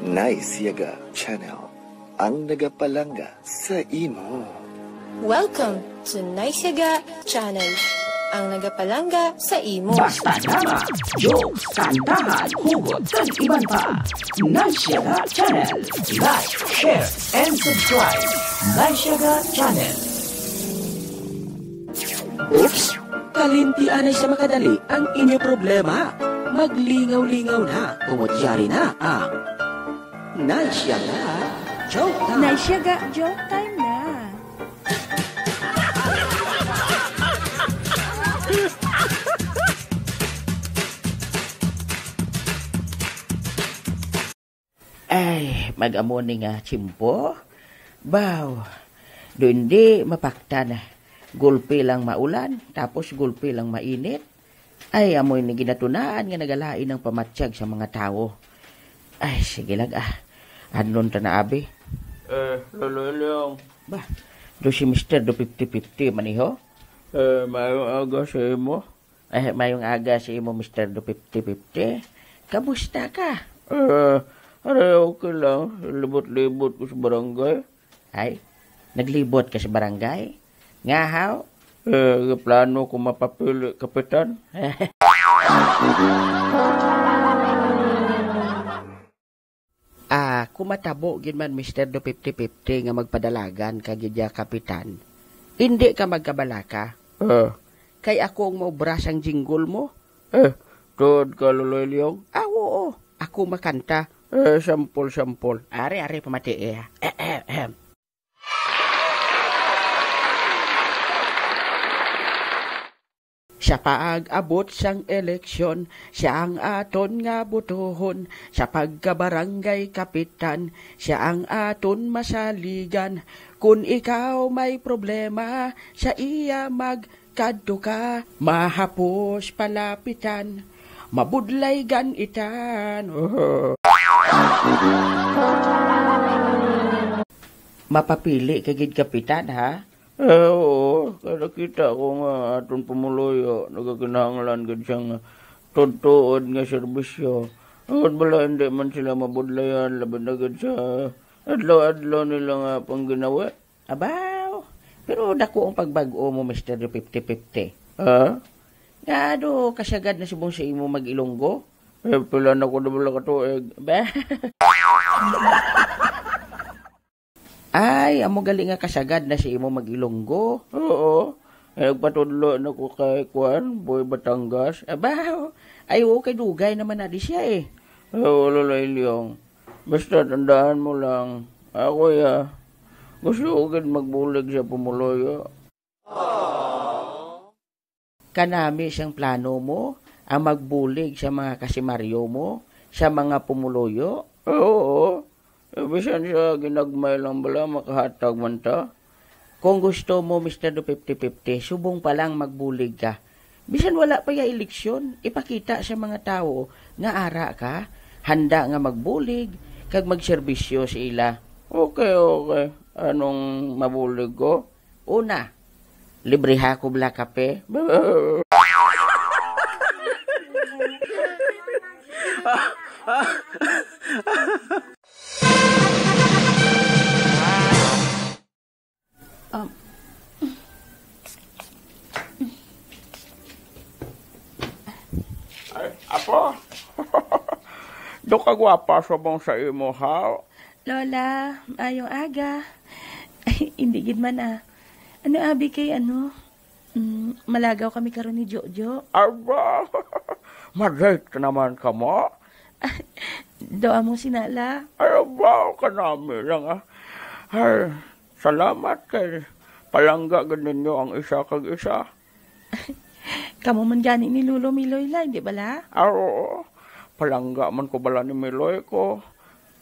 Nice Yaga Channel, ang nagapalanga sa imo. Welcome to Nice Yaga Channel, ang nagapalanga sa imo. Basta drama, jokes, kantahan, hugot, kag iban pa. Nice Yaga Channel. Like, share, and subscribe. Nice Yaga Channel. Oops! Kalintian ay sa makadali ang inyong problema. Maglingaw-lingaw na, kumudyari na ang Nice Yaga Joke Time. Nice Yaga Joke Time na. Ay, mag-amo ni nga chimpo. Baw, doon di mapaktan. Gulpi lang maulan, tapos gulpi lang mainit. Ay, amoy ni ginatunaan nga nagalain ng pamatsyag sa mga tao. Ay, sige lang Anon ta na abi? Lolo Leong. Ba, do si Mr. do 50-50 maniho? Mayong aga sa imo. Mayong aga sa imo, Mr. do 50-50. Kamusta ka? Okay lang. Libot-libot ko sa barangay. Ay, naglibot ka sa barangay? Nga how? Plano ko mapapili, kapitan. Kumatabo gid man Mr. do 50-50 nga magpadalagan ka gidya kapitan. Hindi ka magkabalaka. Kay ako ang maubrasang jingle mo. Tuod ka, Lolo Leong? Oo. Ako makanta. Sampol. Are pamati Sa paag-abot sang eleksyon, siya ang aton nga botohon. Sa pagkabarangay kapitan, siya ang aton masaligan. Kung ikaw may problema, sa iya magkadto ka. Mahapos palapitan, mabudlay ganitan. Mapapili kagid kapitan, ha? Oo. Nakita ko nga atong pumuloyo. Nagakinahanglan gud siyang tutuod nga serbisyo. Ang bala hindi man sila mabudlayan. Laban na gud sa adlaw-adlaw nila nga pang ginawa. Abaw, pero dako ang pagbago mo, Mr. 50-50. Nga kasagad na subong sa imo mag-Ilonggo? Pila na ko na bala katuig. Ba? Ay, amo galing nga kasagad na si imo mag-Ilonggo. Oo. Nagpatudlo na ko kay Kwan, Boy Batangas. Abaw, ay kay dugay naman na di siya eh. Wala Leong. Basta tandaan mo lang, ako gusto ko magbulig sa pumuloyo. Kanami siyang plano mo, ang magbulig sa mga kasimaryo mo, sa mga pumuloyo? Oo. Bisan siya ginagmay lang bala, makahatag man ta. Kung gusto mo, Mr. do 50-50, subong pa lang magbulig ka. Bisan wala pa yung eleksyon, ipakita sa mga tao nga ara ka, handa nga magbulig, kag magserbisyo sa ila. Okay. Anong mabulig ko? Una, libriha ko bla kape. Apo, do ka gwapa sabong sa imo, ha? Lola, ayong aga. Ay, hindi gid man Ano abi kay malagaw kami karon ni Jojo. Aba, madate naman ka mo. Doa mo sinala. Ay, aba, kanami lang Ay, salamat kay palangga ganinyo ang isa kag isa. Kamu man gani ni Lulo Miloy la, hindi bala? Oo, palangga man ko bala ni Miloy ko.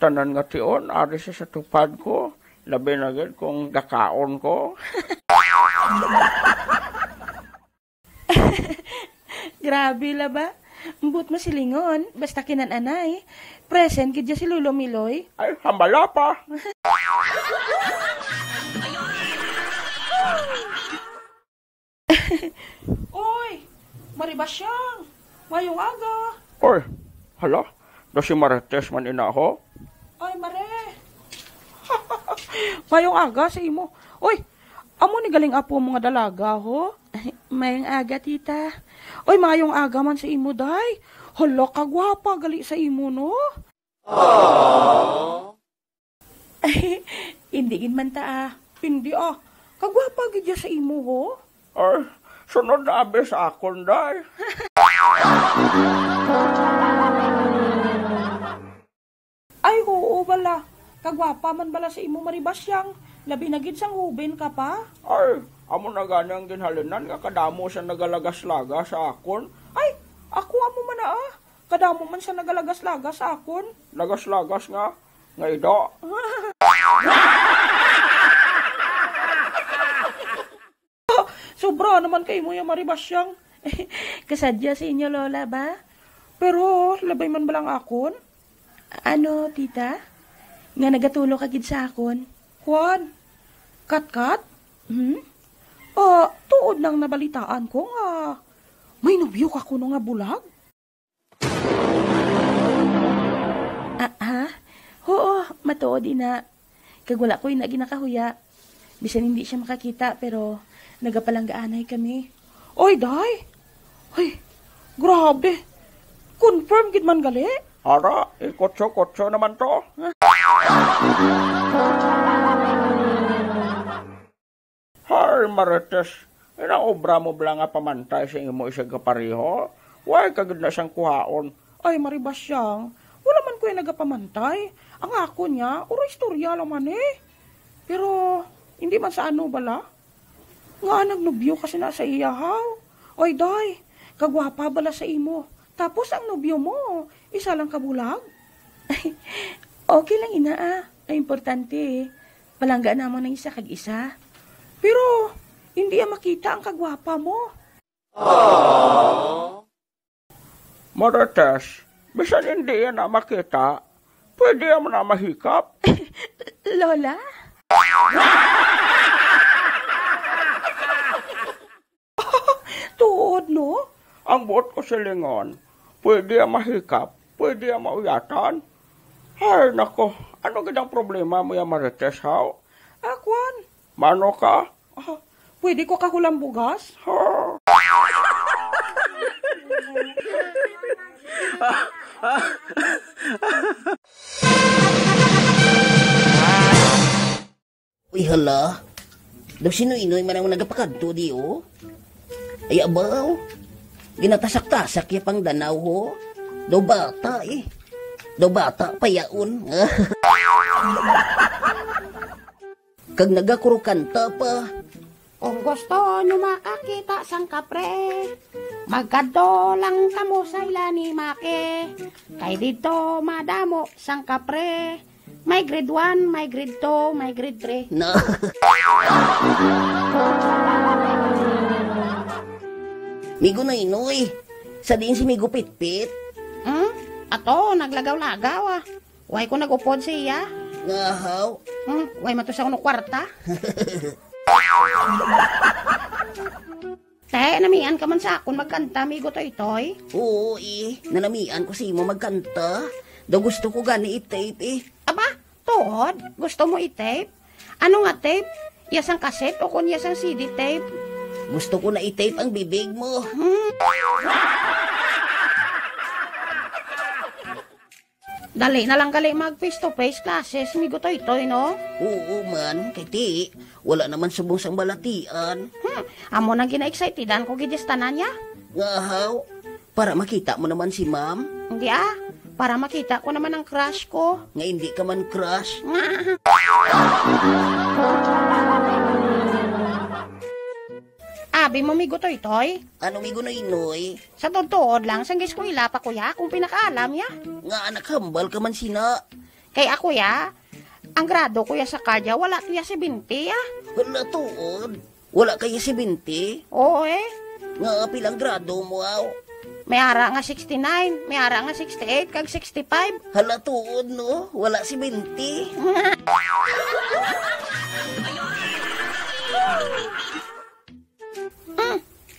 Tanan nga tion, ari sa tupad ko. Labi na gid kung gakaon ko. Grabe la ba? Mbut mo silingon, basta kinananay. Present gid si Lulo Miloy. Ay, hambala pa. Uy, Maribasyang, ngayong aga. Oy, hala, do si Marites man ina ho? Ay, Mare. Mayong aga sa imo. Oy, amo ni galing apo mga dalaga, ho? Mayong aga, tita. Oy, mayong aga man sa imo, day. Hala, kagwapa, gali sa imo, no? Hindi gin man ta, Hindi, Kagwapa, gidya sa imo, ho? Ay, sunod na abi sa akon, day. Ay, oo, bala. Kagwapa man bala sa imo maribasyang. Labi na gid sang huben ka pa. Ay, amo na ganyang ginhalinan nga kadamo sa nagalagas-lagas sa akon. Ay, ako amo man na Kadamo man siya nagalagas-lagas sa akon. Lagas-lagas nga ito. Sobra naman kayo mo yung maribasyang. Kasadya sa inyo, Lola, ba? Pero, labay man balang akon? Ano, tita? Nga nagatulog agad sa akon? Juan, kat-kat? Tuod nang nabalitaan ko nga. May nobyo ka kuno nga bulag? Oo, matuod ina. Kagwala ko yung naginakahuya. Bisan hindi siya makakita, pero nagapalanggaanay kami. Oy, day! Ay, grabe! Confirm gid man gali? Ara, kotso-kotso naman to. Hay, Marites, inaobra mo bala nga pamantay sa imo isang kapariho. Way, kagad na siyang kuhaon. Ay, maribasyang, wala man ko yung nagapamantay. Ang ako niya, uro istorya naman eh. Pero, hindi man sa ano bala. Nga nagnubyo kasi na sa iyahaw. Oy, day, kagwapa bala sa imo. Tapos ang nobyo mo, isa lang kabulag. Okay lang ina Ay importante, palangga naman ng isa kag isa. Pero, hindi makita ang kagwapa mo. Marites, bisan hindi yan na makita, pwede mo na mahikap. Lola? Tuod, no? Ang buot ko silingon, pwede ang mahikap, pwede ang mauyatan. Ay, nako, ano gandang problema mo yung Marites, haw? Akwan. Mano ka? Pwede ko kahulang bugas? Uy, hala. Daw sino-inoy man ang nagapakadto di, oh. Ay, abaw. Ginatasak-tasak ya pang danaw, ho. Daw bata, eh. Daw bata, payaon. Kag nagakurukanta pa. Kung gusto nyo makakita sang kapre, magkado lang kamo sa ila ni Make. Kay dito madamo sang kapre. May grade 1, may grade 2, may grade 3. Na. Migo na inoy. Sa din si Migo Pitpit. Ato, naglagaw-lagaw Way ko nagupod siya. Ngahaw. Way matos ako no kwarta. Te, namian ka man sa akon magkanta, Migo Toy-Toy. Oo, nanamian ko si mo magkanta. Daw gusto ko gani i-tape, Aba, Todd, gusto mo i-tape? Ano nga tape? Yasang kaset o kun yasang CD tape? Gusto ko na i-tape ang bibig mo. Dali na lang gali mag face-to-face classes, Migo Toy-Toy, no? Oo man, kay ti, wala naman subong sang balatian. Amo nang gina-excitedan ko gidistanan niya. Ngahaw, para makita mo naman si ma'am. Hindi para makita ko naman ang crush ko. Nga hindi ka man crush. Abi mo, Migo Toy-Toy? Ano Migo na inoy? Sa totoo lang, sang eskwela pa kuya, kung pinakaalam ya. Nga anak hambal ka man sina. Kay ako ya, ang grado kuya sa kanya, wala tuya 70 Wala tuod. Wala kaya 70? Oo Nga pilang grado mo aw. May ara nga 69, may ara nga 68, kag 65. Hala tuod no, wala 70.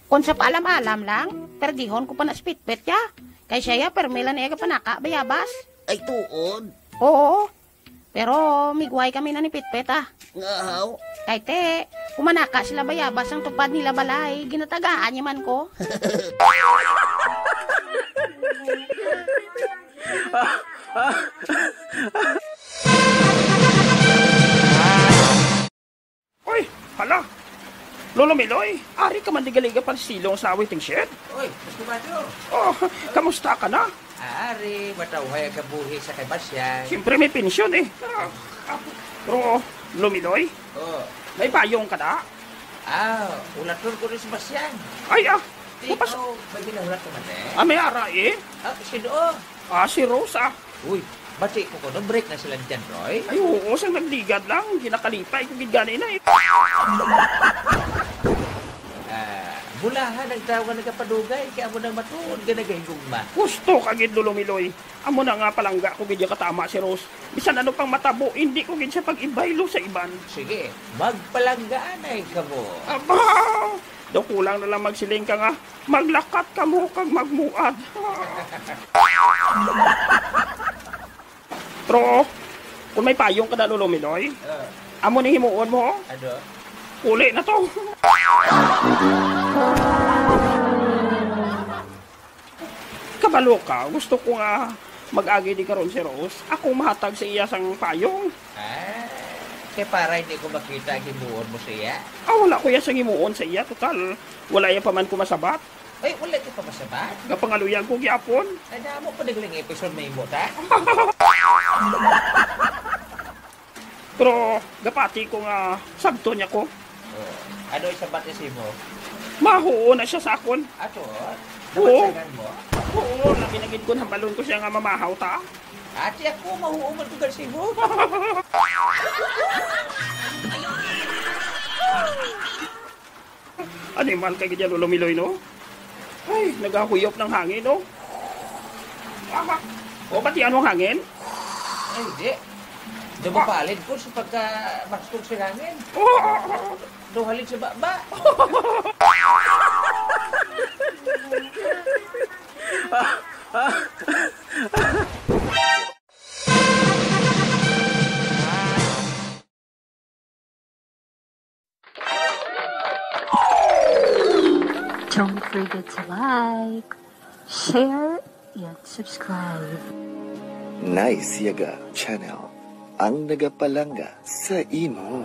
Kung sa paalam-alam lang, perdihon ko pa na spitpit ya. Kay siya ya, permila na ega panaka, bayabas. Ay tuod. Oo, Pero migway kami na ni Pitpet ah. Ngaw. Kay te, kumanaka sila bayabas ang tupad nila balay. Ginatagaan niya man ko. Oy, hala. Lolo Miloy, ari ka man digaliga pang silong sa waiting shed? Oy, gusto ba ito? Oh, kamusta ka na? Ari, matawhay ang kabuhi sa kay Basyan. Siyempre may pensyon eh. Pero, Lolo Miloy, Oh, may payong ka na? ulator ko rin si Basyan. Ay Di bukas. ko, may ginahulat naman eh. May ara eh. Sino? Si Rosa. Uy, bati ko break na sila dyan, Roy. Ay, oo, sang nagligad lang. Ginakalipay kung gidgani na eh. Bulahan ang tawag nagkapadugay, kaya mo nang matuod ka nagahigugma. Gusto kagid Lolo Miloy. Amo na nga palangga ko gidya katama si Rose. Bisan ano pang matabo, hindi ko gid siya pag-ibaylo sa iban. Sige, magpalanggaan ay ka mo. Aba! Daw kulang na lang magsiling ka nga. Maglakat ka mo kag magmuad. Pero, kung may payong ka na Lolo Miloy, amo ni himuon mo, Ano? uli na to. Kabalo ka, gusto ko nga mag-agi di karon si Rose. Ako mahatag sa iya sang payong. Kaya para hindi ko makita ang himuon mo siya. Wala ko ya sang himuon sa iya. Total, wala ya pa man ko masabat. Ay, wala ka pa masabat. Kapangaluyan ko gyapon. Ada mo pa nagling episode may mo ta? Pero, gapati ko nga sabto niya ko. Ano isabat niya mo? Mahuo na siya sa akon. Ato? Oo. Namansagan mo? Oo, nabinagid ko ng balon ko siya nga mamahaw ta. Ati ako, mahuuman ko kasi mo. Animal kay gidya Lolo Miloy, no? Ay, nagahuyop ng hangin, no? O, ba't yan ang hangin? Ay, hindi. Dumapalid ko sa pagka-bastog sa hangin. Duhalid sa baba. Don't forget to like, share, and subscribe. Nice Yaga Channel, ang nagapalanga sa imo.